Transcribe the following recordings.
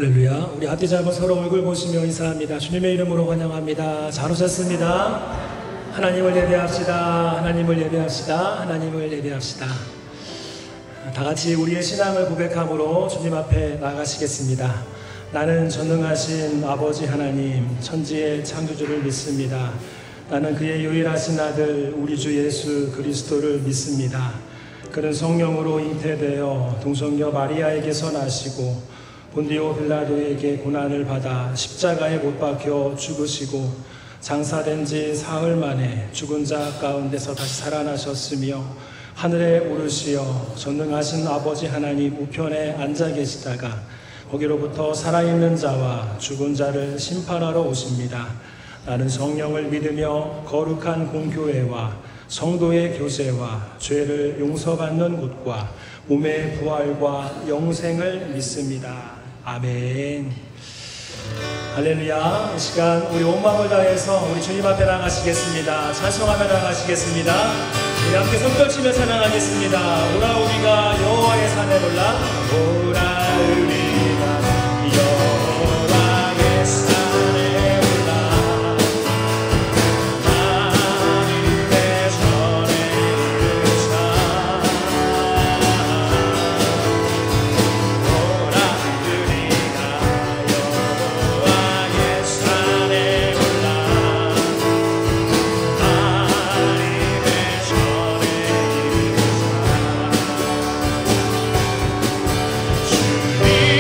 할렐루야. 우리 앞뒤 잡아 서로 얼굴 보시며 인사합니다. 주님의 이름으로 환영합니다. 잘 오셨습니다. 하나님을 예배합시다. 하나님을 예배합시다. 하나님을 예배합시다. 다 같이 우리의 신앙을 고백함으로 주님 앞에 나가시겠습니다. 나는 전능하신 아버지 하나님, 천지의 창조주를 믿습니다. 나는 그의 유일하신 아들 우리 주 예수 그리스도를 믿습니다. 그는 성령으로 잉태되어 동성녀 마리아에게서 나시고 본디오 빌라도에게 고난을 받아 십자가에 못 박혀 죽으시고 장사된 지 사흘 만에 죽은 자 가운데서 다시 살아나셨으며 하늘에 오르시어 전능하신 아버지 하나님 우편에 앉아 계시다가 거기로부터 살아있는 자와 죽은 자를 심판하러 오십니다. 나는 성령을 믿으며 거룩한 공교회와 성도의 교제와 죄를 용서받는 곳과 몸의 부활과 영생을 믿습니다. 아멘. 할렐루야. 이 시간 우리 온 마음을 다해서 우리 주님 앞에 나가시겠습니다. 찬송하며 나가시겠습니다. 우리 함께 손뼉치며 찬양하겠습니다. 오라 우리가 여호와의 산에 올라 오라 우리가 여호와의 산에 올라 하늘의 전에 이르자 오라 우리가 여호와의 산에 올라 하늘의 전에 이르자 주님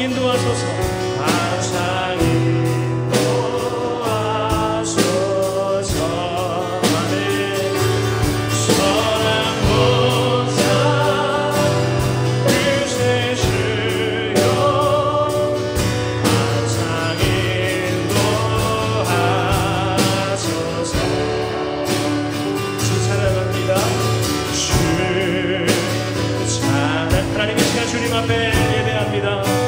인도하소서. 항상 인도하소서. 아멘. 선한 보좌 주세 주여. 항상 인도하소서. 주 찬양합니다. 주 찬양. 하나님 이 시간 주님 앞에 예배합니다.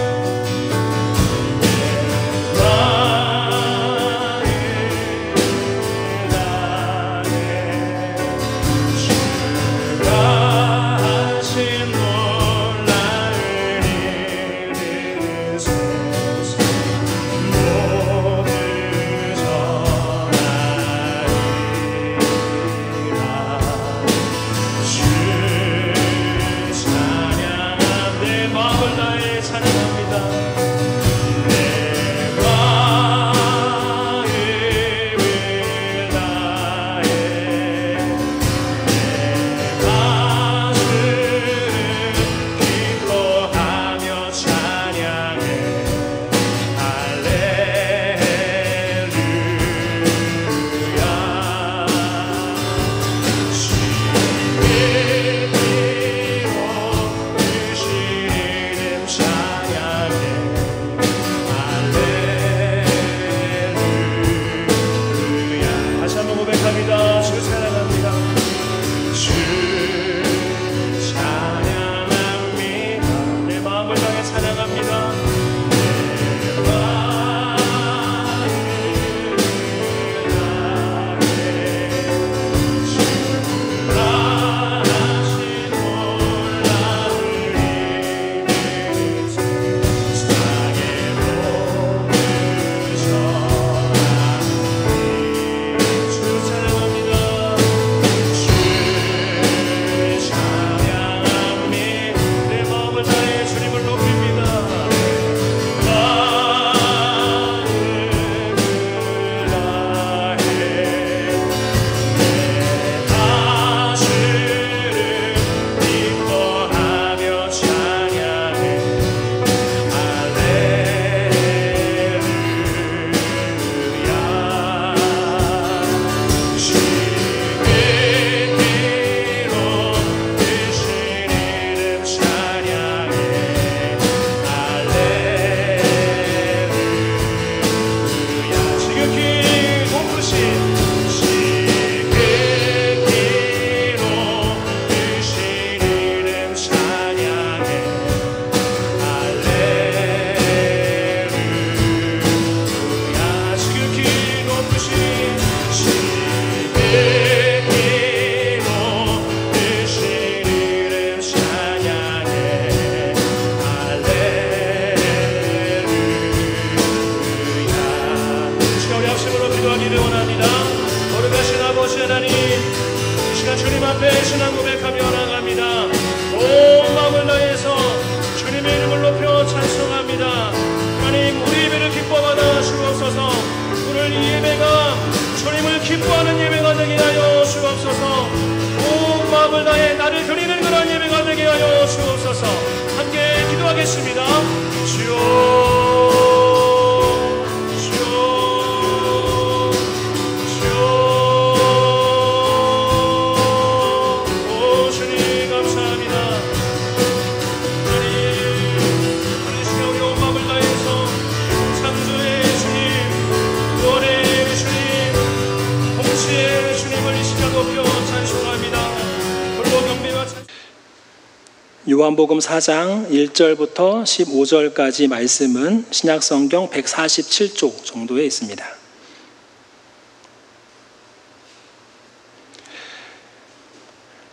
요한복음 4장 1절부터 15절까지 말씀은 신약성경 147쪽 정도에 있습니다.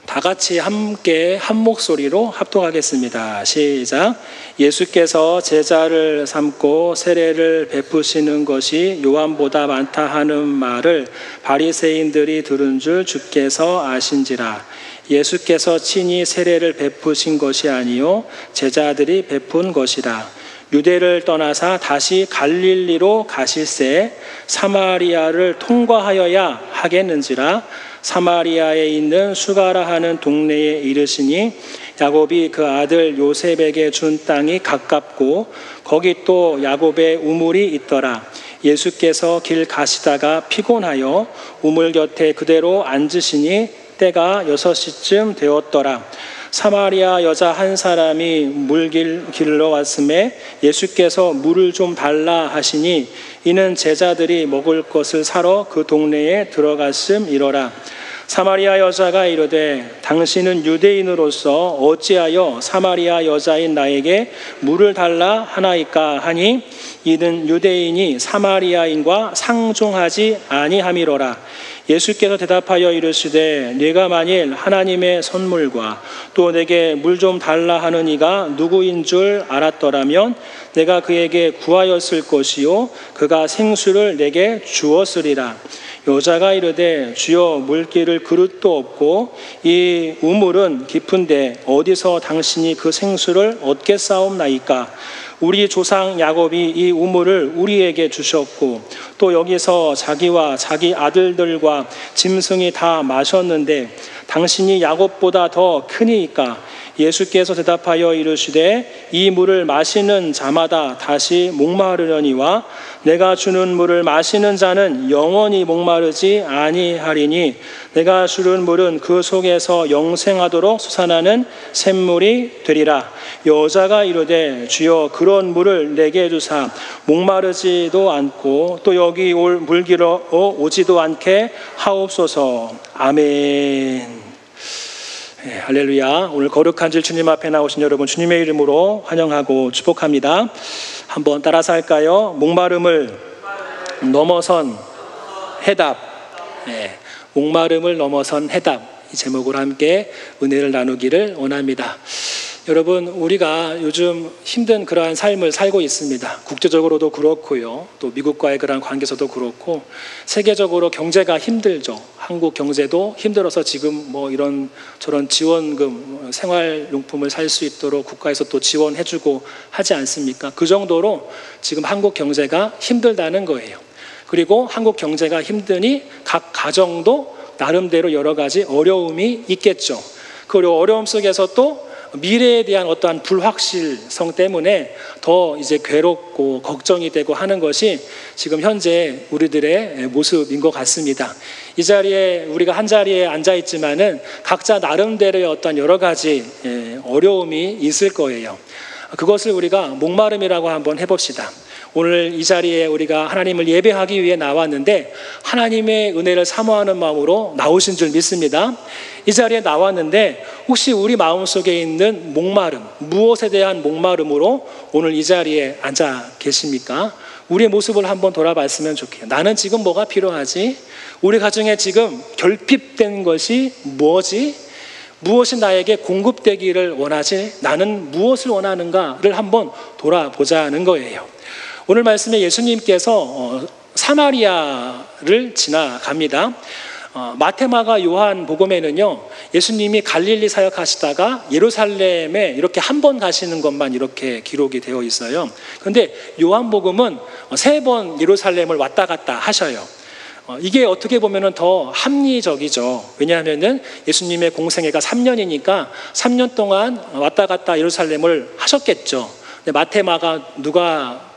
다 같이 함께 한 목소리로 합독하겠습니다. 시작. 예수께서 제자를 삼고 세례를 베푸시는 것이 요한보다 많다 하는 말을 바리새인들이 들은 줄 주께서 아신지라. 예수께서 친히 세례를 베푸신 것이 아니요 제자들이 베푼 것이라. 유대를 떠나사 다시 갈릴리로 가실새 사마리아를 통과하여야 하겠는지라. 사마리아에 있는 수가라 하는 동네에 이르시니 야곱이 그 아들 요셉에게 준 땅이 가깝고 거기 또 야곱의 우물이 있더라. 예수께서 길 가시다가 피곤하여 우물 곁에 그대로 앉으시니 때가 6시쯤 되었더라. 사마리아 여자 한 사람이 길러 왔음에 예수께서 물을 좀 달라 하시니 이는 제자들이 먹을 것을 사러 그 동네에 들어갔음이러라. 사마리아 여자가 이르되 당신은 유대인으로서 어찌하여 사마리아 여자인 나에게 물을 달라 하나이까 하니 이는 유대인이 사마리아인과 상종하지 아니함이로라. 예수께서 대답하여 이르시되 네가 만일 하나님의 선물과 또 내게 물 좀 달라 하는 이가 누구인 줄 알았더라면 내가 그에게 구하였을 것이요 그가 생수를 내게 주었으리라. 여자가 이르되 주여 물기를 그릇도 없고 이 우물은 깊은데 어디서 당신이 그 생수를 얻겠사옵나이까. 우리 조상 야곱이 이 우물을 우리에게 주셨고 또 여기서 자기와 자기 아들들과 짐승이 다 마셨는데 당신이 야곱보다 더 크니이까. 예수께서 대답하여 이르시되 이 물을 마시는 자마다 다시 목마르려니와 내가 주는 물을 마시는 자는 영원히 목마르지 아니하리니 내가 주는 물은 그 속에서 영생하도록 솟아나는 샘물이 되리라. 여자가 이르되 주여 그런 물을 내게 주사 목마르지도 않고 또 여기 올 물기러 오지도 않게 하옵소서. 아멘. 네, 할렐루야. 오늘 거룩한 질 주님 앞에 나오신 여러분 주님의 이름으로 환영하고 축복합니다. 한번 따라서 할까요? 목마름을 넘어선 해답. 네, 목마름을 넘어선 해답. 이 제목으로 함께 은혜를 나누기를 원합니다. 여러분, 우리가 요즘 힘든 그러한 삶을 살고 있습니다. 국제적으로도 그렇고요. 또 미국과의 그러한 관계에서도 그렇고 세계적으로 경제가 힘들죠. 한국 경제도 힘들어서 지금 뭐 이런 저런 지원금, 생활용품을 살 수 있도록 국가에서 또 지원해주고 하지 않습니까? 그 정도로 지금 한국 경제가 힘들다는 거예요. 그리고 한국 경제가 힘드니 각 가정도 나름대로 여러 가지 어려움이 있겠죠. 그리고 어려움 속에서 또 미래에 대한 어떠한 불확실성 때문에 더 이제 괴롭고 걱정이 되고 하는 것이 지금 현재 우리들의 모습인 것 같습니다. 이 자리에 우리가 한 자리에 앉아 있지만은 각자 나름대로의 어떤 여러 가지 어려움이 있을 거예요. 그것을 우리가 목마름이라고 한번 해봅시다. 오늘 이 자리에 우리가 하나님을 예배하기 위해 나왔는데 하나님의 은혜를 사모하는 마음으로 나오신 줄 믿습니다. 이 자리에 나왔는데 혹시 우리 마음속에 있는 목마름, 무엇에 대한 목마름으로 오늘 이 자리에 앉아 계십니까? 우리의 모습을 한번 돌아봤으면 좋겠어요. 나는 지금 뭐가 필요하지? 우리 가정에 지금 결핍된 것이 뭐지? 무엇이 나에게 공급되기를 원하지? 나는 무엇을 원하는가를 한번 돌아보자는 거예요. 오늘 말씀에 예수님께서 사마리아를 지나갑니다. 마태마가 요한 복음에는요, 예수님이 갈릴리 사역하시다가 예루살렘에 이렇게 한 번 가시는 것만 이렇게 기록이 되어 있어요. 그런데 요한 복음은 3번 예루살렘을 왔다 갔다 하셔요. 이게 어떻게 보면 더 합리적이죠. 왜냐하면 예수님의 공생애가 3년이니까 3년 동안 왔다 갔다 예루살렘을 하셨겠죠. 근데 마태마가 누가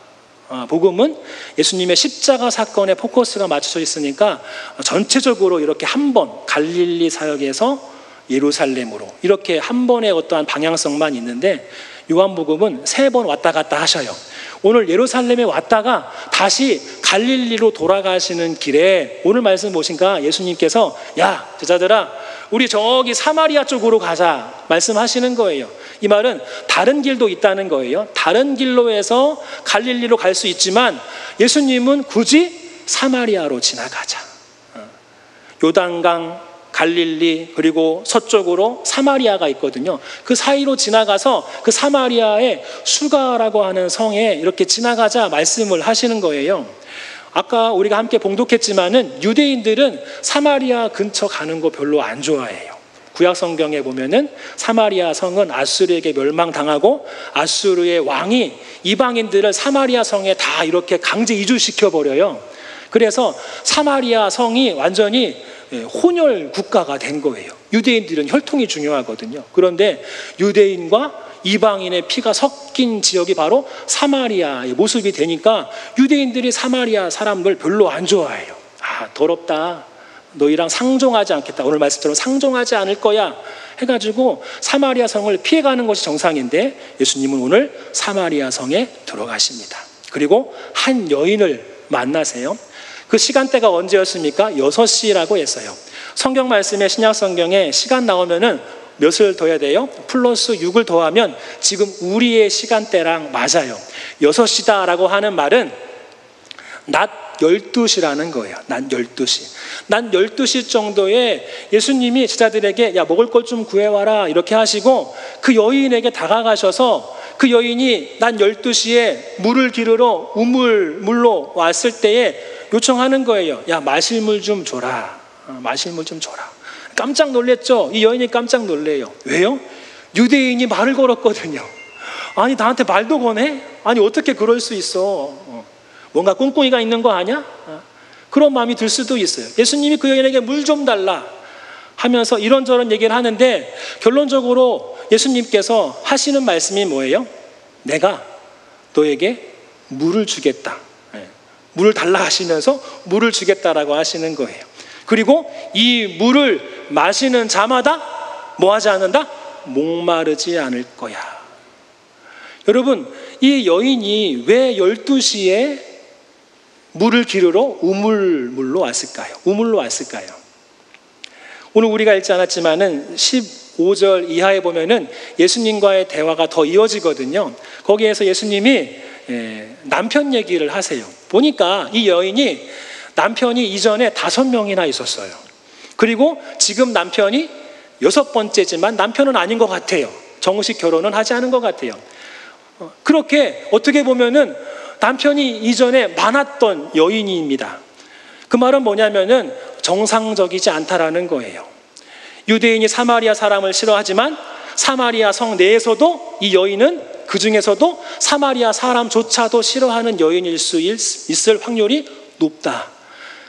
복음은 예수님의 십자가 사건에 포커스가 맞춰져 있으니까 전체적으로 이렇게 한 번 갈릴리 사역에서 예루살렘으로 이렇게 한 번의 어떠한 방향성만 있는데 요한복음은 3번 왔다 갔다 하셔요. 오늘 예루살렘에 왔다가 다시 갈릴리로 돌아가시는 길에 오늘 말씀 보신가 예수님께서 야 제자들아 우리 저기 사마리아 쪽으로 가자 말씀하시는 거예요. 이 말은 다른 길도 있다는 거예요. 다른 길로 해서 갈릴리로 갈 수 있지만 예수님은 굳이 사마리아로 지나가자. 요단강, 갈릴리 그리고 서쪽으로 사마리아가 있거든요. 그 사이로 지나가서 그 사마리아의 수가라고 하는 성에 이렇게 지나가자 말씀을 하시는 거예요. 아까 우리가 함께 봉독했지만은 유대인들은 사마리아 근처 가는 거 별로 안 좋아해요. 구약 성경에 보면은 사마리아 성은 아수르에게 멸망당하고 아수르의 왕이 이방인들을 사마리아 성에 다 이렇게 강제 이주시켜 버려요. 그래서 사마리아 성이 완전히 혼혈 국가가 된 거예요. 유대인들은 혈통이 중요하거든요. 그런데 유대인과 이방인의 피가 섞인 지역이 바로 사마리아의 모습이 되니까 유대인들이 사마리아 사람들 별로 안 좋아해요. 아, 더럽다. 너희랑 상종하지 않겠다. 오늘 말씀처럼 상종하지 않을 거야. 해가지고 사마리아 성을 피해가는 것이 정상인데 예수님은 오늘 사마리아 성에 들어가십니다. 그리고 한 여인을 만나세요. 그 시간대가 언제였습니까? 6시라고 했어요. 성경 말씀에 신약 성경에 시간 나오면은 몇을 더해야 돼요? 플러스 6을 더하면 지금 우리의 시간대랑 맞아요. 6시다라고 하는 말은 낮 12시라는 거예요. 낮 12시. 낮 12시 정도에 예수님이 제자들에게 야, 먹을 것 좀 구해와라 이렇게 하시고 그 여인에게 다가가셔서 그 여인이 낮 12시에 물을 기르러 우물물로 왔을 때에 요청하는 거예요. 야, 마실 물 좀 줘라. 마실 물 좀 줘라. 깜짝 놀랐죠? 이 여인이 깜짝 놀래요. 왜요? 유대인이 말을 걸었거든요. 아니, 나한테 말도 거네? 아니, 어떻게 그럴 수 있어? 뭔가 꿍꿍이가 있는 거 아니야? 그런 마음이 들 수도 있어요. 예수님이 그 여인에게 물 좀 달라 하면서 이런저런 얘기를 하는데 결론적으로 예수님께서 하시는 말씀이 뭐예요? 내가 너에게 물을 주겠다. 물을 달라 하시면서 물을 주겠다라고 하시는 거예요. 그리고 이 물을 마시는 자마다 뭐 하지 않는다? 목마르지 않을 거야. 여러분, 이 여인이 왜 12시에 물을 기르러 우물물로 왔을까요? 우물로 왔을까요? 오늘 우리가 읽지 않았지만은 15절 이하에 보면은 예수님과의 대화가 더 이어지거든요. 거기에서 예수님이 남편 얘기를 하세요. 보니까 이 여인이 남편이 이전에 5명이나 있었어요. 그리고 지금 남편이 6번째지만 남편은 아닌 것 같아요. 정식 결혼은 하지 않은 것 같아요. 그렇게 어떻게 보면은 남편이 이전에 많았던 여인입니다. 그 말은 뭐냐면은 정상적이지 않다라는 거예요. 유대인이 사마리아 사람을 싫어하지만 사마리아 성 내에서도 이 여인은 그 중에서도 사마리아 사람조차도 싫어하는 여인일 수 있을 확률이 높다.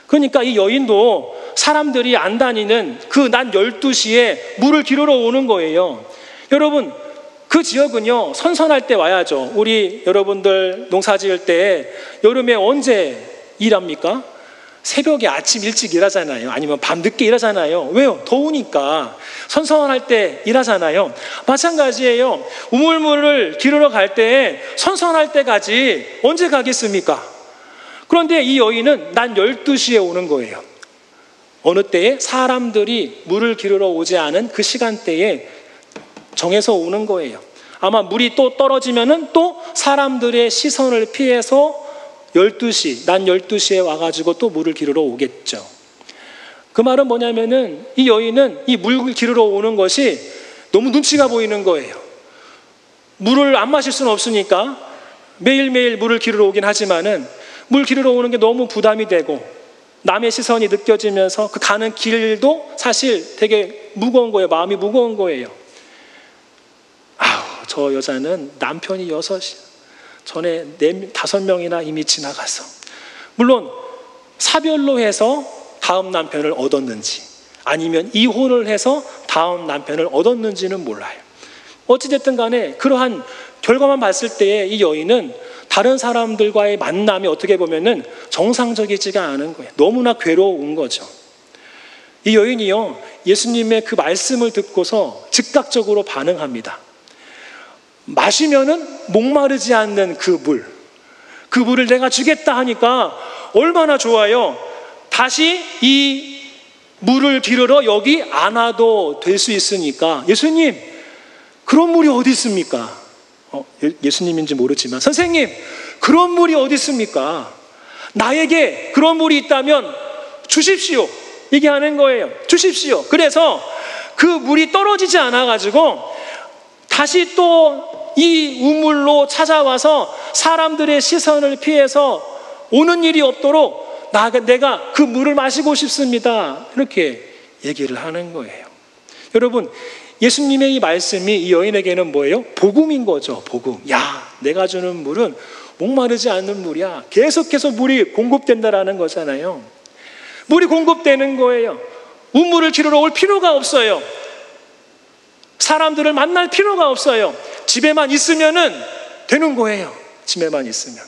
그러니까 이 여인도 사람들이 안 다니는 그 낮 12시에 물을 기르러 오는 거예요. 여러분, 그 지역은요, 선선할 때 와야죠. 우리 여러분들 농사 지을 때 여름에 언제 일합니까? 새벽에 아침 일찍 일하잖아요. 아니면 밤 늦게 일하잖아요. 왜요? 더우니까. 선선할 때 일하잖아요. 마찬가지예요. 우물물을 기르러 갈 때 선선할 때까지 언제 가겠습니까? 그런데 이 여인은 낮 12시에 오는 거예요. 어느 때에 사람들이 물을 기르러 오지 않은 그 시간대에 정해서 오는 거예요. 아마 물이 또 떨어지면은 또 사람들의 시선을 피해서 12시, 낮 12시에 와가지고 또 물을 기르러 오겠죠. 그 말은 뭐냐면은 이 여인은 이 물을 기르러 오는 것이 너무 눈치가 보이는 거예요. 물을 안 마실 수는 없으니까 매일매일 물을 기르러 오긴 하지만은 물 기르러 오는 게 너무 부담이 되고 남의 시선이 느껴지면서 그 가는 길도 사실 되게 무거운 거예요. 마음이 무거운 거예요. 아우, 저 여자는 남편이 6이 전에 5명이나 이미 지나가서 물론 사별로 해서 다음 남편을 얻었는지 아니면 이혼을 해서 다음 남편을 얻었는지는 몰라요. 어찌됐든 간에 그러한 결과만 봤을 때에 이 여인은 다른 사람들과의 만남이 어떻게 보면은 정상적이지가 않은 거예요. 너무나 괴로운 거죠. 이 여인이요, 예수님의 그 말씀을 듣고서 즉각적으로 반응합니다. 마시면은 목마르지 않는 그 물을 내가 주겠다 하니까 얼마나 좋아요. 다시 이 물을 기르러 여기 안 와도 될 수 있으니까 예수님, 그런 물이 어디 있습니까? 예수님인지 모르지만 선생님, 그런 물이 어디 있습니까? 나에게 그런 물이 있다면 주십시오. 얘기하는 거예요. 주십시오. 그래서 그 물이 떨어지지 않아가지고 다시 또 이 우물로 찾아와서 사람들의 시선을 피해서 오는 일이 없도록 내가 그 물을 마시고 싶습니다. 이렇게 얘기를 하는 거예요. 여러분, 예수님의 이 말씀이 이 여인에게는 뭐예요? 복음인 거죠. 복음. 야, 내가 주는 물은 목마르지 않는 물이야. 계속해서 물이 공급된다라는 거잖아요. 물이 공급되는 거예요. 우물을 기르러 올 필요가 없어요. 사람들을 만날 필요가 없어요. 집에만 있으면은 되는 거예요. 집에만 있으면.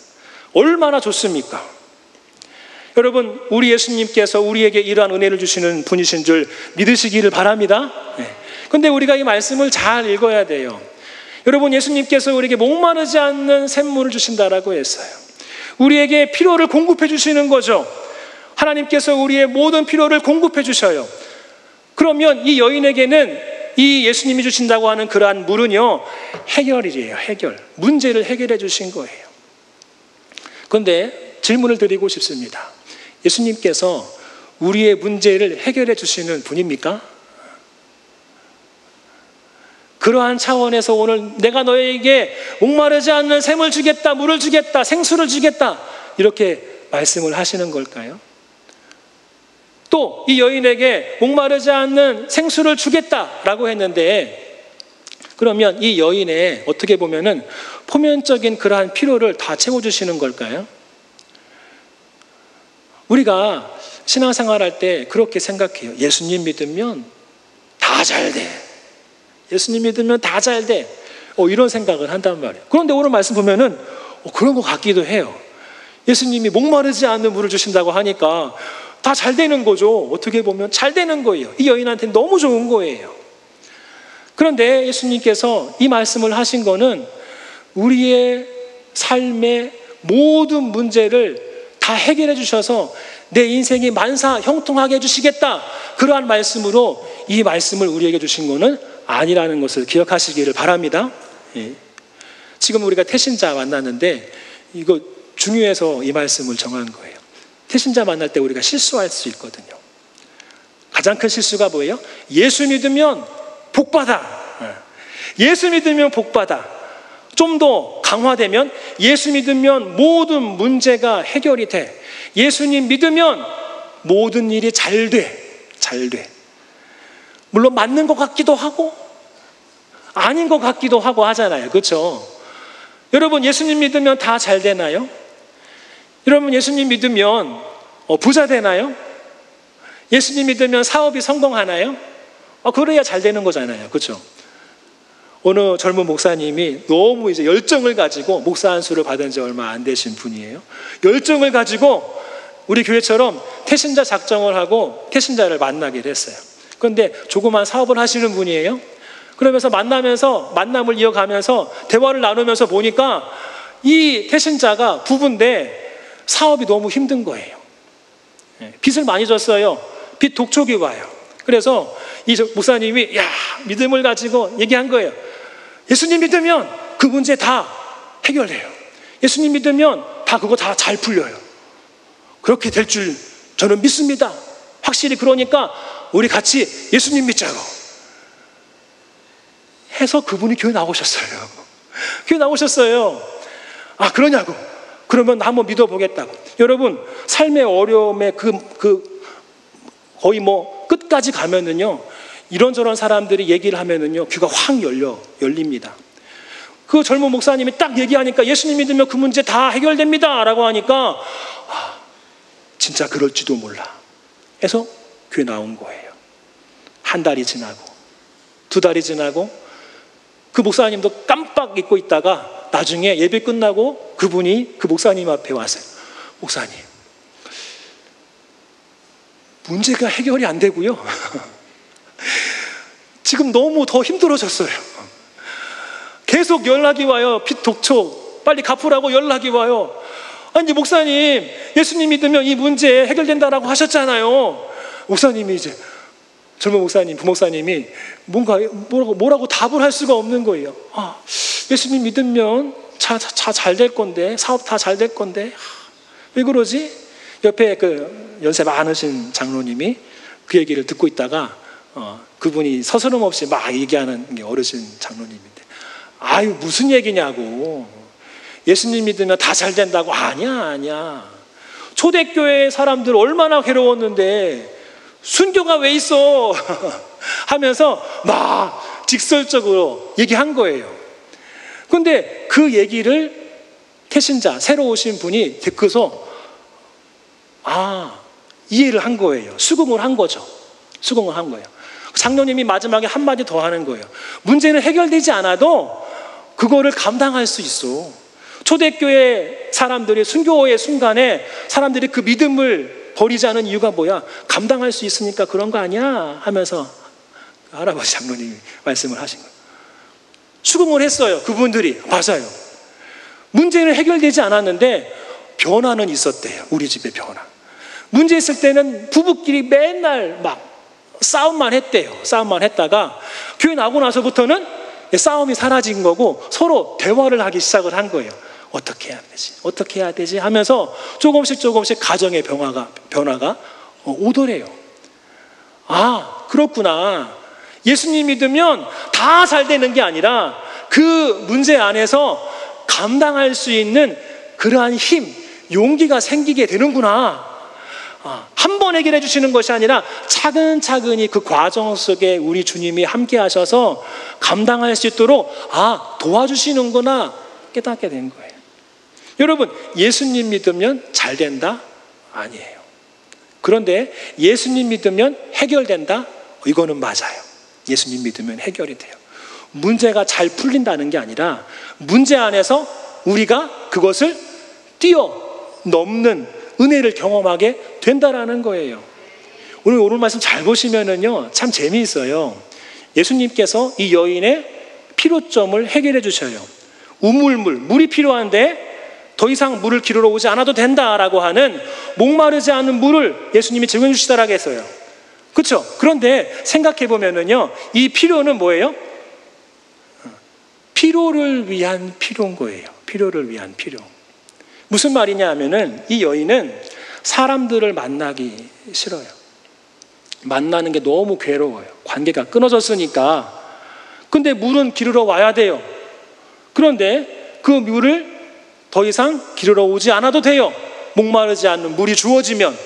얼마나 좋습니까? 여러분, 우리 예수님께서 우리에게 이러한 은혜를 주시는 분이신 줄 믿으시기를 바랍니다. 그런데 우리가 이 말씀을 잘 읽어야 돼요. 여러분, 예수님께서 우리에게 목마르지 않는 샘물을 주신다라고 했어요. 우리에게 필요를 공급해 주시는 거죠. 하나님께서 우리의 모든 필요를 공급해 주셔요. 그러면 이 여인에게는 이 예수님이 주신다고 하는 그러한 물은요, 해결이에요. 해결. 문제를 해결해 주신 거예요. 그런데 질문을 드리고 싶습니다. 예수님께서 우리의 문제를 해결해 주시는 분입니까? 그러한 차원에서 오늘 내가 너에게 목마르지 않는 샘을 주겠다, 물을 주겠다, 생수를 주겠다, 이렇게 말씀을 하시는 걸까요? 또 이 여인에게 목마르지 않는 생수를 주겠다라고 했는데, 그러면 이 여인의 어떻게 보면은 표면적인 그러한 필요를 다 채워주시는 걸까요? 우리가 신앙생활할 때 그렇게 생각해요. 예수님 믿으면 다 잘 돼. 예수님 믿으면 다 잘 돼. 이런 생각을 한단 말이에요. 그런데 오늘 말씀 보면은 그런 것 같기도 해요. 예수님이 목마르지 않는 물을 주신다고 하니까 다 잘 되는 거죠. 어떻게 보면 잘 되는 거예요. 이 여인한테는 너무 좋은 거예요. 그런데 예수님께서 이 말씀을 하신 거는 우리의 삶의 모든 문제를 다 해결해 주셔서 내 인생이 만사 형통하게 해주시겠다, 그러한 말씀으로 이 말씀을 우리에게 주신 거는 아니라는 것을 기억하시기를 바랍니다. 지금 우리가 태신자 만났는데 이거 중요해서 이 말씀을 정한 거예요. 태신자 만날 때 우리가 실수할 수 있거든요. 가장 큰 실수가 뭐예요? 예수 믿으면 복받아. 예수 믿으면 복받아. 좀 더 강화되면 예수 믿으면 모든 문제가 해결이 돼. 예수님 믿으면 모든 일이 잘 돼. 잘 돼. 물론 맞는 것 같기도 하고 아닌 것 같기도 하고 하잖아요. 그렇죠? 여러분, 예수님 믿으면 다 잘 되나요? 여러분, 예수님 믿으면 부자 되나요? 예수님 믿으면 사업이 성공하나요? 그래야 잘 되는 거잖아요. 그렇죠? 어느 젊은 목사님이 너무 이제 열정을 가지고 목사 안수를 받은 지 얼마 안 되신 분이에요. 열정을 가지고 우리 교회처럼 태신자 작정을 하고 태신자를 만나기로 했어요. 그런데 조그만 사업을 하시는 분이에요. 그러면서 만남을 이어가면서 대화를 나누면서 보니까 이 태신자가 부부인데 사업이 너무 힘든 거예요. 빚을 많이 졌어요. 빚 독촉이 와요. 그래서 이 목사님이 믿음을 가지고 얘기한 거예요. 예수님 믿으면 그 문제 다 해결돼요. 예수님 믿으면 그거 다 잘 풀려요. 그렇게 될 줄 저는 믿습니다. 확실히. 그러니까 우리 같이 예수님 믿자고 해서 그분이 교회 나오셨어요. 교회 나오셨어요. 그러냐고. 그러면 나 한번 믿어보겠다고. 여러분, 삶의 어려움에 거의 끝까지 가면은요, 이런저런 사람들이 얘기를 하면은요, 귀가 확 열립니다. 그 젊은 목사님이 딱 얘기하니까 예수님 믿으면 그 문제 다 해결됩니다 라고 하니까 진짜 그럴지도 몰라 해서 교회 나온 거예요. 한 달이 지나고 2달이 지나고 그 목사님도 깜빡 잊고 있다가 나중에 예배 끝나고 그분이 그 목사님 앞에 왔어요. 목사님, 문제가 해결이 안 되고요. 지금 너무 더 힘들어졌어요. 계속 연락이 와요. 빚 독촉 빨리 갚으라고 연락이 와요. 아니, 목사님, 예수님 믿으면 이 문제 해결된다라고 하셨잖아요. 목사님이 이제 젊은 목사님, 부목사님이 뭐라고 답을 할 수가 없는 거예요. 예수님 믿으면 차 잘 될 건데, 사업 다 잘 될 건데, 왜 그러지? 옆에 그 연세 많으신 장로님이 그 얘기를 듣고 있다가 그분이 서스럼 없이 막 얘기하는 게 어르신 장로님인데, 무슨 얘기냐고. 예수님 믿으면 다 잘 된다고. 아니야. 초대교회 사람들 얼마나 괴로웠는데 순교가 왜 있어? 하면서 막 직설적으로 얘기한 거예요. 그런데 그 얘기를 태신자, 새로 오신 분이 듣고서 이해를 한 거예요. 수긍을 한 거죠. 수긍을 한 거예요. 장로님이 마지막에 한마디 더 하는 거예요. 문제는 해결되지 않아도 그거를 감당할 수 있어. 초대교회 사람들이 순교의 순간에 사람들이 그 믿음을 버리지 않은 이유가 뭐야? 감당할 수 있으니까 그런 거 아니야? 하면서 할아버지 장로님이 말씀을 하신 거예요. 수긍을 했어요. 그분들이. 맞아요. 문제는 해결되지 않았는데 변화는 있었대요. 우리 집의 변화. 문제 있을 때는 부부끼리 맨날 막 싸움만 했대요. 싸움만 했다가 교회 나오고 나서부터는 싸움이 사라진 거고 서로 대화를 하기 시작을 한 거예요. 어떻게 해야 되지? 어떻게 해야 되지? 하면서 조금씩 가정의 변화가 오더래요. 아, 그렇구나. 예수님 믿으면 다 잘 되는 게 아니라 그 문제 안에서 감당할 수 있는 그러한 힘, 용기가 생기게 되는구나. 한 번 해결해 주시는 것이 아니라 차근차근히 그 과정 속에 우리 주님이 함께 하셔서 감당할 수 있도록 도와주시는구나 깨닫게 된 거예요. 여러분, 예수님 믿으면 잘 된다? 아니에요. 그런데 예수님 믿으면 해결된다? 이거는 맞아요. 예수님 믿으면 해결이 돼요. 문제가 잘 풀린다는 게 아니라 문제 안에서 우리가 그것을 뛰어넘는 은혜를 경험하게 된다라는 거예요. 오늘 말씀 잘 보시면은요, 참 재미있어요. 예수님께서 이 여인의 피로점을 해결해 주셔요. 물이 필요한데 더 이상 물을 기르러 오지 않아도 된다라고 하는 목마르지 않은 물을 예수님이 제공해 주시다라고 했어요. 그렇죠? 그런데 생각해 보면은요, 이 필요는 뭐예요? 필요를 위한 필요인 거예요. 필요를 위한 필요. 무슨 말이냐 하면은 이 여인은 사람들을 만나기 싫어요. 만나는 게 너무 괴로워요. 관계가 끊어졌으니까. 근데 물은 기르러 와야 돼요. 그런데 그 물을 더 이상 기르러 오지 않아도 돼요. 목마르지 않는 물이 주어지면.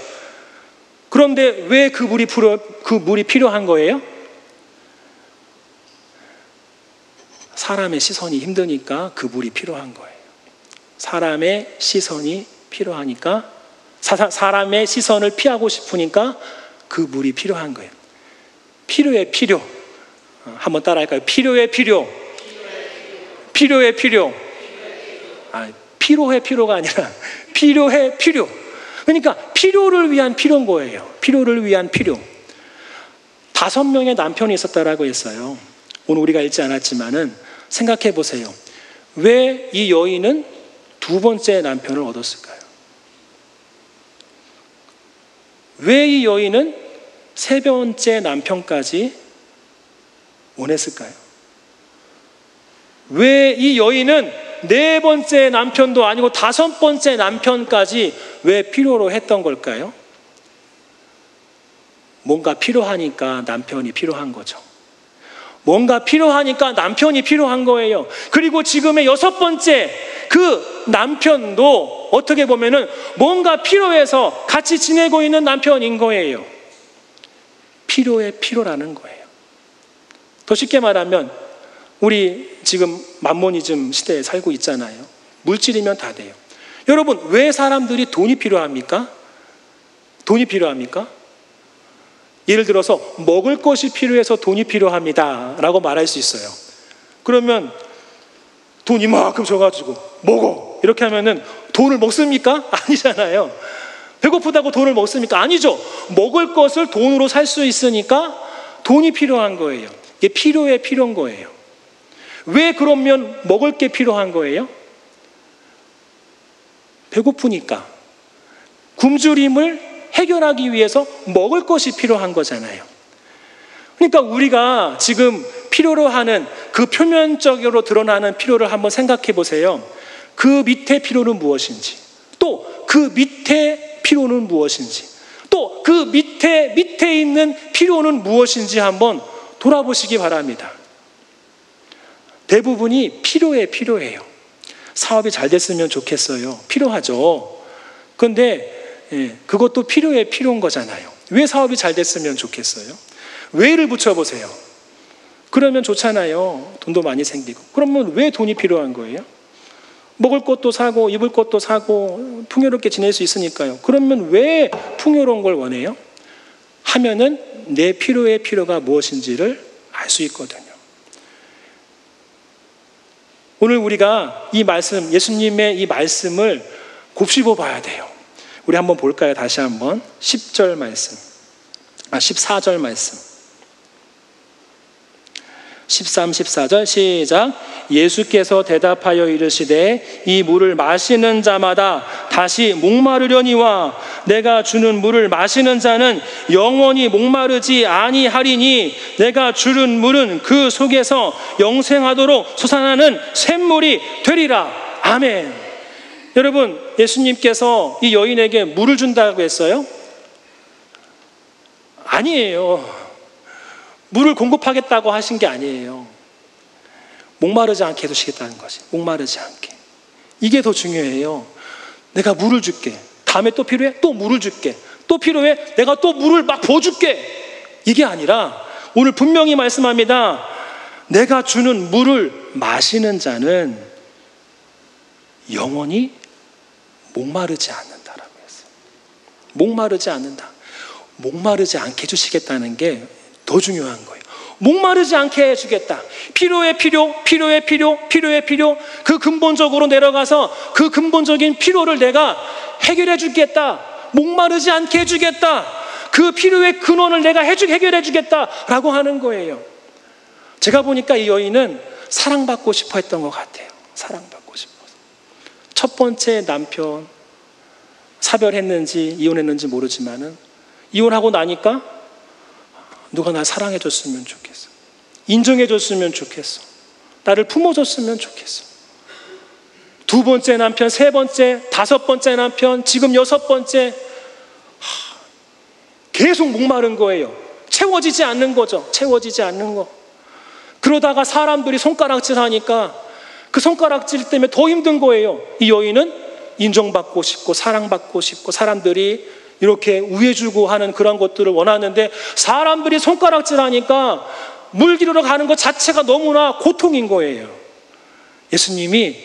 그런데 왜 그 물이 필요한 거예요? 사람의 시선이 힘드니까 그 물이 필요한 거예요. 사람의 시선이 필요하니까, 사람의 시선을 피하고 싶으니까 그 물이 필요한 거예요. 필요의 필요. 한번 따라할까요? 필요의 필요. 필요의 필요. 피로의 필요가 아니라 필요의 필요. 그러니까 필요를 위한 필요인 거예요. 필요를 위한 필요. 5명의 남편이 있었다라고 했어요. 오늘 우리가 읽지 않았지만은 생각해 보세요. 왜 이 여인은 2번째 남편을 얻었을까요? 왜 이 여인은 3번째 남편까지 원했을까요? 왜 이 여인은 4번째 남편도 아니고 5번째 남편까지 왜 필요로 했던 걸까요? 뭔가 필요하니까 남편이 필요한 거죠. 뭔가 필요하니까 남편이 필요한 거예요. 그리고 지금의 6번째 그 남편도 어떻게 보면은 뭔가 필요해서 같이 지내고 있는 남편인 거예요. 필요의 필요라는 거예요. 더 쉽게 말하면 우리 지금 만모니즘 시대에 살고 있잖아요. 물질이면 다 돼요. 여러분, 왜 사람들이 돈이 필요합니까? 돈이 필요합니까? 예를 들어서 먹을 것이 필요해서 돈이 필요합니다 라고 말할 수 있어요. 그러면 돈 이만큼 줘가지고 먹어 이렇게 하면은 돈을 먹습니까? 아니잖아요. 배고프다고 돈을 먹습니까? 아니죠. 먹을 것을 돈으로 살 수 있으니까 돈이 필요한 거예요. 이게 필요에 필요한 거예요. 왜 그러면 먹을 게 필요한 거예요? 배고프니까. 굶주림을 해결하기 위해서 먹을 것이 필요한 거잖아요. 그러니까 우리가 지금 필요로 하는 그 표면적으로 드러나는 필요를 한번 생각해 보세요. 그 밑에 필요는 무엇인지, 또 그 밑에 필요는 무엇인지, 또 그 밑에 있는 필요는 무엇인지 한번 돌아보시기 바랍니다. 대부분이 필요해요. 사업이 잘 됐으면 좋겠어요. 필요하죠. 그런데 그것도 필요한 거잖아요. 왜 사업이 잘 됐으면 좋겠어요? 왜를 붙여보세요. 그러면 좋잖아요. 돈도 많이 생기고. 그러면 왜 돈이 필요한 거예요? 먹을 것도 사고 입을 것도 사고 풍요롭게 지낼 수 있으니까요. 그러면 왜 풍요로운 걸 원해요? 하면은 내 필요의 필요가 무엇인지를 알 수 있거든요. 오늘 우리가 이 말씀, 예수님의 이 말씀을 곱씹어 봐야 돼요. 우리 한번 볼까요? 다시 한번 10절 말씀, 14절 말씀. 13, 14절 시작. 예수께서 대답하여 이르시되 이 물을 마시는 자마다 다시 목마르려니와 내가 주는 물을 마시는 자는 영원히 목마르지 아니하리니 내가 주는 물은 그 속에서 영생하도록 솟아나는 샘물이 되리라. 아멘. 여러분, 예수님께서 이 여인에게 물을 준다고 했어요? 아니에요. 물을 공급하겠다고 하신 게 아니에요. 목마르지 않게 해주시겠다는 것이. 목마르지 않게. 이게 더 중요해요. 내가 물을 줄게. 다음에 또 필요해? 또 물을 줄게. 또 필요해? 내가 또 물을 막 부어줄게. 이게 아니라 오늘 분명히 말씀합니다. 내가 주는 물을 마시는 자는 영원히 목마르지 않는다라고 했어요. 목마르지 않는다. 목마르지 않게 해주시겠다는 게 더 중요한 거예요. 목마르지 않게 해주겠다. 필요의 필요, 필요의 필요, 필요의 필요. 그 근본적으로 내려가서 그 근본적인 필요를 내가 해결해 주겠다. 목마르지 않게 해주겠다. 그 필요의 근원을 내가 해결해 주겠다라고 하는 거예요. 제가 보니까 이 여인은 사랑받고 싶어 했던 것 같아요. 사랑받고 싶어서. 첫 번째 남편 사별했는지 이혼했는지 모르지만은 이혼하고 나니까 누가 날 사랑해줬으면 좋겠어. 인정해줬으면 좋겠어. 나를 품어줬으면 좋겠어. 두 번째 남편, 세 번째, 다섯 번째 남편, 지금 여섯 번째. 계속 목마른 거예요. 채워지지 않는 거죠. 채워지지 않는 거. 그러다가 사람들이 손가락질 하니까 그 손가락질 때문에 더 힘든 거예요. 이 여인은 인정받고 싶고 사랑받고 싶고 사람들이 이렇게 우애주고 하는 그런 것들을 원하는데 사람들이 손가락질 하니까 물 기르러 가는 것 자체가 너무나 고통인 거예요. 예수님이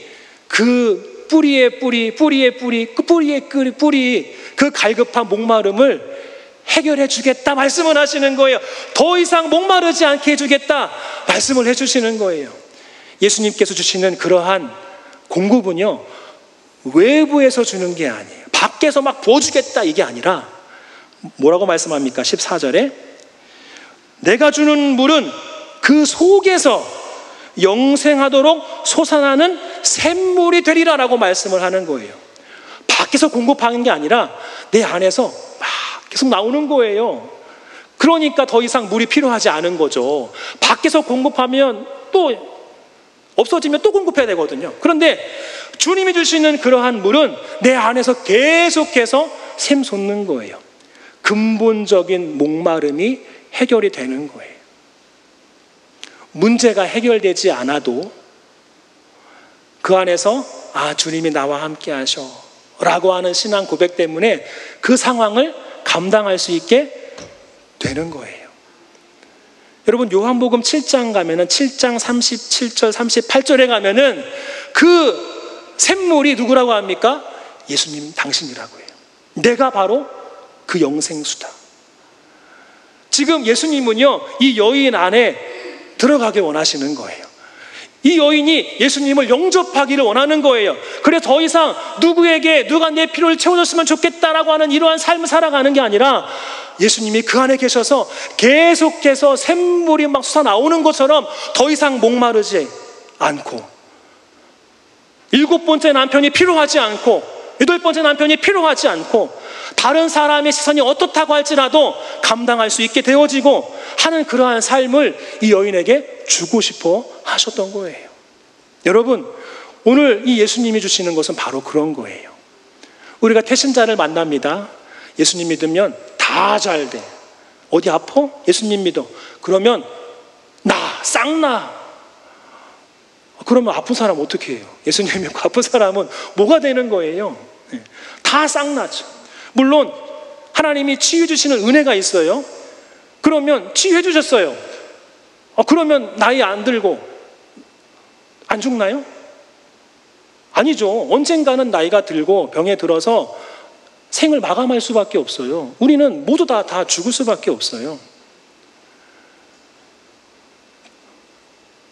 그 뿌리의 뿌리, 뿌리의 뿌리, 그 뿌리의 뿌리, 그 갈급한 목마름을 해결해 주겠다 말씀을 하시는 거예요. 더 이상 목마르지 않게 해주겠다 말씀을 해주시는 거예요. 예수님께서 주시는 그러한 공급은요, 외부에서 주는 게 아니에요. 밖에서 막 부어주겠다 이게 아니라 뭐라고 말씀합니까? 14절에 내가 주는 물은 그 속에서 영생하도록 솟아나는 샘물이 되리라 라고 말씀을 하는 거예요. 밖에서 공급하는 게 아니라 내 안에서 막 계속 나오는 거예요. 그러니까 더 이상 물이 필요하지 않은 거죠. 밖에서 공급하면 또 없어지면 또 공급해야 되거든요. 그런데 주님이 주시는 그러한 물은 내 안에서 계속해서 샘솟는 거예요. 근본적인 목마름이 해결이 되는 거예요. 문제가 해결되지 않아도 그 안에서 주님이 나와 함께 하셔 라고 하는 신앙 고백 때문에 그 상황을 감당할 수 있게 되는 거예요. 여러분, 요한복음 7장 가면은 7장 37절 38절에 가면은 그 샘물이 누구라고 합니까? 예수님 당신이라고 해요. 내가 바로 그 영생수다. 지금 예수님은요, 이 여인 안에 들어가길 원하시는 거예요. 이 여인이 예수님을 영접하기를 원하는 거예요. 그래서 더 이상 누가 내 필요를 채워줬으면 좋겠다라고 하는 이러한 삶을 살아가는 게 아니라 예수님이 그 안에 계셔서 계속해서 샘물이 막 솟아나오는 것처럼 더 이상 목마르지 않고, 7번째 남편이 필요하지 않고 8번째 남편이 필요하지 않고 다른 사람의 시선이 어떻다고 할지라도 감당할 수 있게 되어지고 하는 그러한 삶을 이 여인에게 주고 싶어 하셨던 거예요. 여러분, 오늘 이 예수님이 주시는 것은 바로 그런 거예요. 우리가 태신자를 만납니다. 예수님 믿으면 다 잘 돼. 어디 아파? 예수님 믿어. 그러면 싹나. 그러면 아픈 사람 어떻게 해요? 예수님 믿고 아픈 사람은 뭐가 되는 거예요? 다 싹나죠. 물론 하나님이 치유해 주시는 은혜가 있어요. 그러면 치유해 주셨어요. 그러면 나이 안 들고 안 죽나요? 아니죠. 언젠가는 나이가 들고 병에 들어서 생을 마감할 수밖에 없어요. 우리는 모두 다 죽을 수밖에 없어요.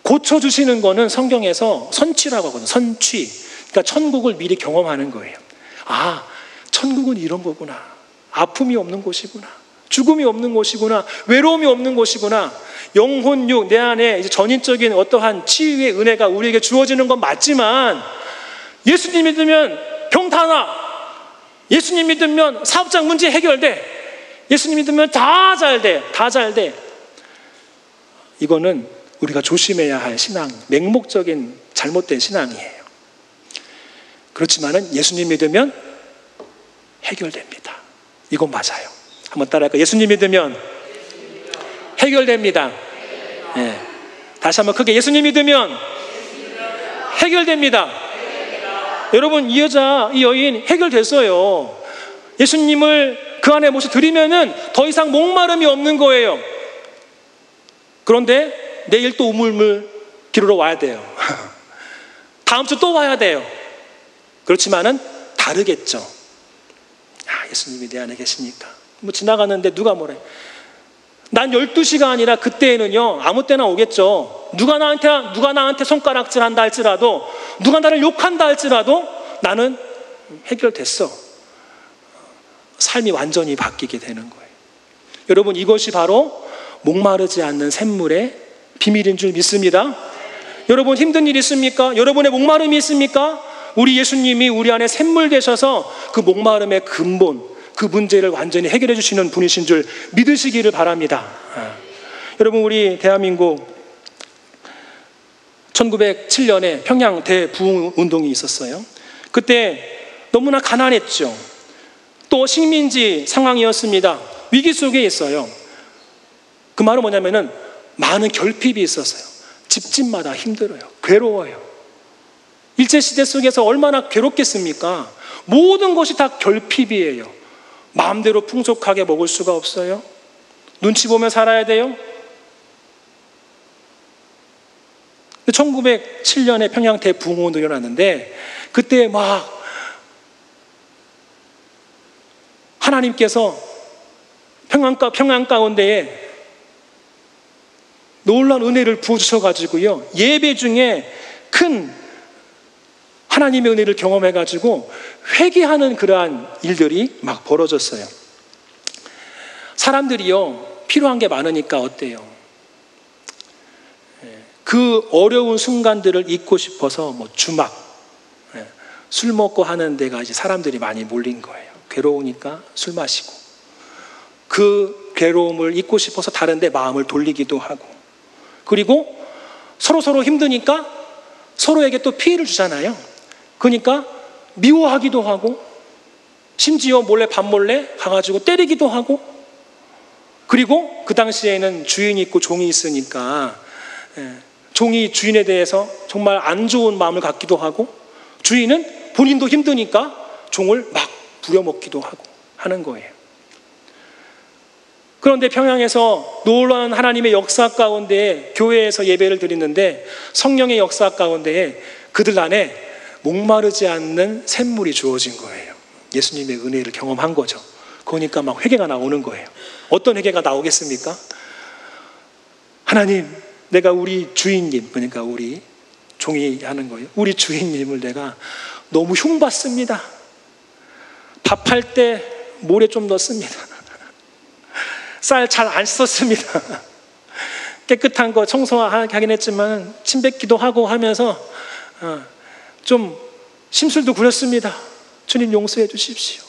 고쳐주시는 거는 성경에서 선취라고 하거든요. 선취. 그러니까 천국을 미리 경험하는 거예요. 아, 천국은 이런 거구나. 아픔이 없는 곳이구나. 죽음이 없는 곳이구나. 외로움이 없는 곳이구나. 영혼, 육, 내 안에 이제 전인적인 어떠한 치유의 은혜가 우리에게 주어지는 건 맞지만, 예수님 믿으면 병 다 나. 예수님 믿으면 사업장 문제 해결돼. 예수님 믿으면 다 잘 돼. 다 잘 돼. 이거는 우리가 조심해야 할 신앙, 맹목적인 잘못된 신앙이에요. 그렇지만은 예수님 믿으면 해결됩니다. 이건 맞아요. 한번 따라할까요? 예수님 믿으면 해결됩니다. 네. 다시 한번 크게, 예수님 믿으면 해결됩니다. 여러분, 이 여자, 이 여인 해결됐어요. 예수님을 그 안에 모셔드리면은 더 이상 목마름이 없는 거예요. 그런데 내일 또 우물물 기르러 와야 돼요. 다음 주 또 와야 돼요. 그렇지만은 다르겠죠. 아, 예수님이 내 안에 계시니까. 뭐 지나가는데 누가 뭐래. 난 12시가 아니라 그때에는요, 아무 때나 오겠죠. 누가 나한테 손가락질 한다 할지라도, 누가 나를 욕한다 할지라도 나는 해결됐어. 삶이 완전히 바뀌게 되는 거예요. 여러분, 이것이 바로 목마르지 않는 샘물의 비밀인 줄 믿습니다. 여러분, 힘든 일 있습니까? 여러분의 목마름이 있습니까? 우리 예수님이 우리 안에 샘물 되셔서 그 목마름의 근본, 그 문제를 완전히 해결해 주시는 분이신 줄 믿으시기를 바랍니다. 여러분, 우리 대한민국 1907년에 평양 대부흥운동이 있었어요. 그때 너무나 가난했죠. 또 식민지 상황이었습니다. 위기 속에 있어요. 그 말은 뭐냐면은 많은 결핍이 있었어요. 집집마다 힘들어요. 괴로워요. 일제시대 속에서 얼마나 괴롭겠습니까? 모든 것이 다 결핍이에요. 마음대로 풍족하게 먹을 수가 없어요. 눈치 보며 살아야 돼요. 1907년에 평양 대부흥운동이 일어났는데, 그때 막 하나님께서 평양 가운데에 놀라운 은혜를 부어주셔가지고요, 예배 중에 큰 하나님의 은혜를 경험해가지고 회개하는 그러한 일들이 막 벌어졌어요. 사람들이요, 필요한 게 많으니까 어때요? 그 어려운 순간들을 잊고 싶어서 뭐 주막, 술 먹고 하는 데가 이제 사람들이 많이 몰린 거예요. 괴로우니까 술 마시고, 그 괴로움을 잊고 싶어서 다른 데 마음을 돌리기도 하고, 그리고 서로 힘드니까 서로에게 또 피해를 주잖아요. 그러니까 미워하기도 하고, 심지어 밤몰래 가가지고 때리기도 하고, 그리고 그 당시에는 주인이 있고 종이 있으니까 종이 주인에 대해서 정말 안 좋은 마음을 갖기도 하고, 주인은 본인도 힘드니까 종을 막 부려먹기도 하고 하는 거예요. 그런데 평양에서 놀라운 하나님의 역사 가운데 교회에서 예배를 드리는데, 성령의 역사 가운데 그들 안에 목마르지 않는 샘물이 주어진 거예요. 예수님의 은혜를 경험한 거죠. 그러니까 막 회개가 나오는 거예요. 어떤 회개가 나오겠습니까? 하나님, 내가 우리 주인님, 그러니까 우리 종이 하는 거예요. 우리 주인님을 내가 너무 흉봤습니다. 밥할 때 모래 좀 넣습니다. 쌀 잘 안 썼습니다. 깨끗한 거 청소하긴 했지만 침 뱉기도 하고 하면서 좀 심술도 부렸습니다. 주님, 용서해 주십시오.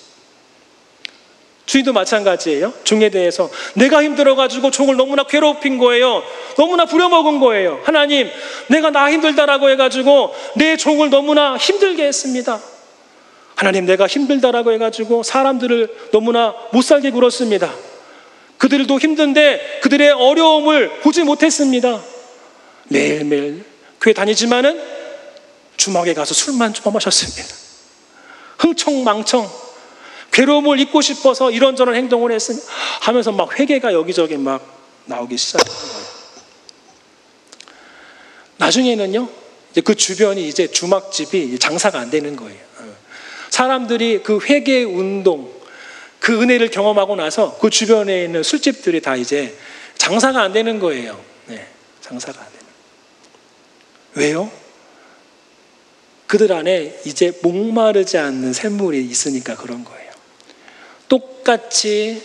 주인도 마찬가지예요. 종에 대해서 내가 힘들어가지고 종을 너무나 괴롭힌 거예요. 너무나 부려먹은 거예요. 하나님, 내가 나 힘들다라고 해가지고 내 종을 너무나 힘들게 했습니다. 하나님, 내가 힘들다라고 해가지고 사람들을 너무나 못살게 굴었습니다. 그들도 힘든데 그들의 어려움을 보지 못했습니다. 매일매일 교회 다니지만은 주막에 가서 술만 좀 마셨습니다. 흥청망청 괴로움을 잊고 싶어서 이런저런 행동을 했으니 하면서 막 회개가 여기저기 막 나오기 시작한 거예요. 나중에는요, 이제 그 주변이 이제 주막집이 장사가 안 되는 거예요. 사람들이 그 회개 운동, 그 은혜를 경험하고 나서 그 주변에 있는 술집들이 다 이제 장사가 안 되는 거예요. 장사가 안 되는. 장사가 안 되는. 1907년에 평양 대부흥운동이 일어났는데, 그때 막 하나님께서 놀라운 은혜를 부어주셔가지고요, 예배 중에 큰 하나님의 은혜를 경험한 거예요. 예수님이 내 안에 계시니까. 여러분, 이것이 바로 목마르지 않는 샘물의 비밀인 줄 믿습니다. 여러분, 왜요? 그들 안에 이제 목마르지 않는 샘물이 있으니까 그런 거예요. 똑같이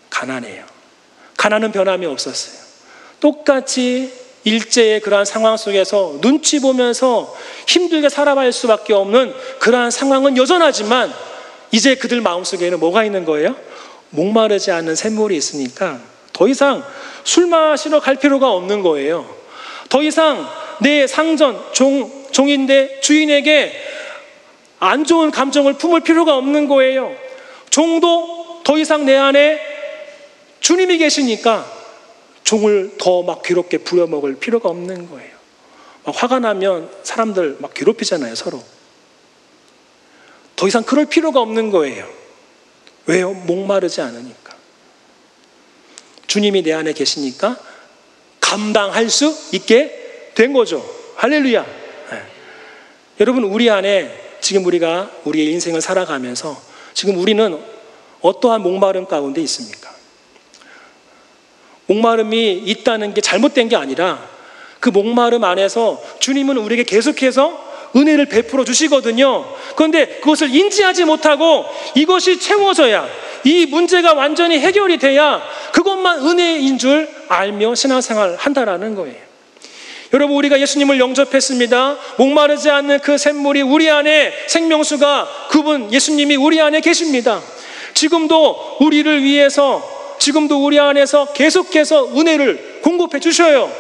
가난해요. 가난은 변함이 없었어요. 똑같이 일제의 그러한 상황 속에서 눈치 보면서 힘들게 살아갈 수밖에 없는 그러한 상황은 여전하지만 이제 그들 마음속에는 뭐가 있는 거예요? 목마르지 않는 샘물이 있으니까 더 이상 술 마시러 갈 필요가 없는 거예요. 더 이상 내 상전, 종인데 주인에게 안 좋은 감정을 품을 필요가 없는 거예요. 종도 더 이상 내 안에 주님이 계시니까 종을 더 막 괴롭게 부려먹을 필요가 없는 거예요. 막 화가 나면 사람들 막 괴롭히잖아요, 서로. 더 이상 그럴 필요가 없는 거예요. 왜요? 목마르지 않으니까. 주님이 내 안에 계시니까 감당할 수 있게 된 거죠. 할렐루야. 네. 여러분, 우리 안에 지금 우리가 우리의 인생을 살아가면서 지금 우리는 어떠한 목마름 가운데 있습니까? 목마름이 있다는 게 잘못된 게 아니라 그 목마름 안에서 주님은 우리에게 계속해서 은혜를 베풀어 주시거든요. 그런데 그것을 인지하지 못하고 이것이 채워져야, 이 문제가 완전히 해결이 돼야 그것만 은혜인 줄 알며 신앙생활을 한다라는 거예요. 여러분, 우리가 예수님을 영접했습니다. 목마르지 않는 그 샘물이 우리 안에, 생명수가, 그분 예수님이 우리 안에 계십니다. 지금도 우리를 위해서, 지금도 우리 안에서 계속해서 은혜를 공급해 주셔요.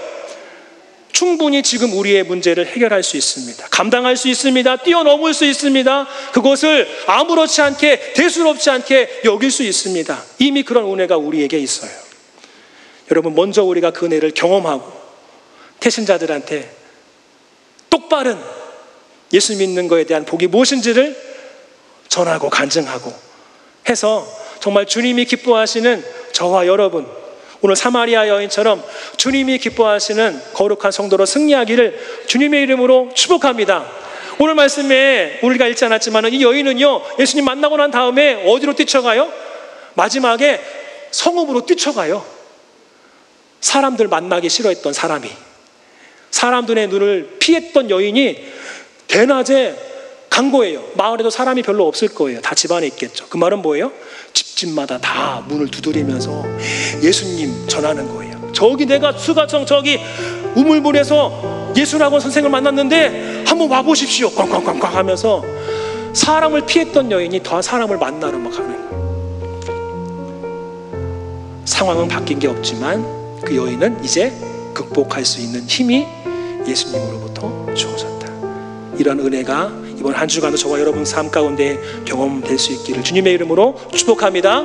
충분히 지금 우리의 문제를 해결할 수 있습니다. 감당할 수 있습니다. 뛰어넘을 수 있습니다. 그것을 아무렇지 않게, 대수롭지 않게 여길 수 있습니다. 이미 그런 은혜가 우리에게 있어요. 여러분, 먼저 우리가 그 은혜를 경험하고 태신자들한테 똑바른 예수 믿는 것에 대한 복이 무엇인지를 전하고 간증하고 해서 정말 주님이 기뻐하시는 저와 여러분, 오늘 사마리아 여인처럼 주님이 기뻐하시는 거룩한 성도로 승리하기를 주님의 이름으로 축복합니다. 오늘 말씀에 우리가 읽지 않았지만 이 여인은요, 예수님 만나고 난 다음에 어디로 뛰쳐가요? 마지막에 성읍으로 뛰쳐가요. 사람들 만나기 싫어했던 사람이, 사람들의 눈을 피했던 여인이 대낮에 간 거예요. 마을에도 사람이 별로 없을 거예요. 다 집안에 있겠죠. 그 말은 뭐예요? 집집마다 다 문을 두드리면서 예수님 전하는 거예요. 저기 내가 수가청 저기 우물물에서 예수라고 선생을 만났는데 한번 와보십시오. 꽝꽝꽝꽝 하면서 사람을 피했던 여인이 더 사람을 만나러 막 가는 거예요. 상황은 바뀐 게 없지만 그 여인은 이제 극복할 수 있는 힘이 예수님으로부터 주어졌다. 이런 은혜가 이번 한 주간도 저와 여러분 삶 가운데 경험될 수 있기를 주님의 이름으로 축복합니다.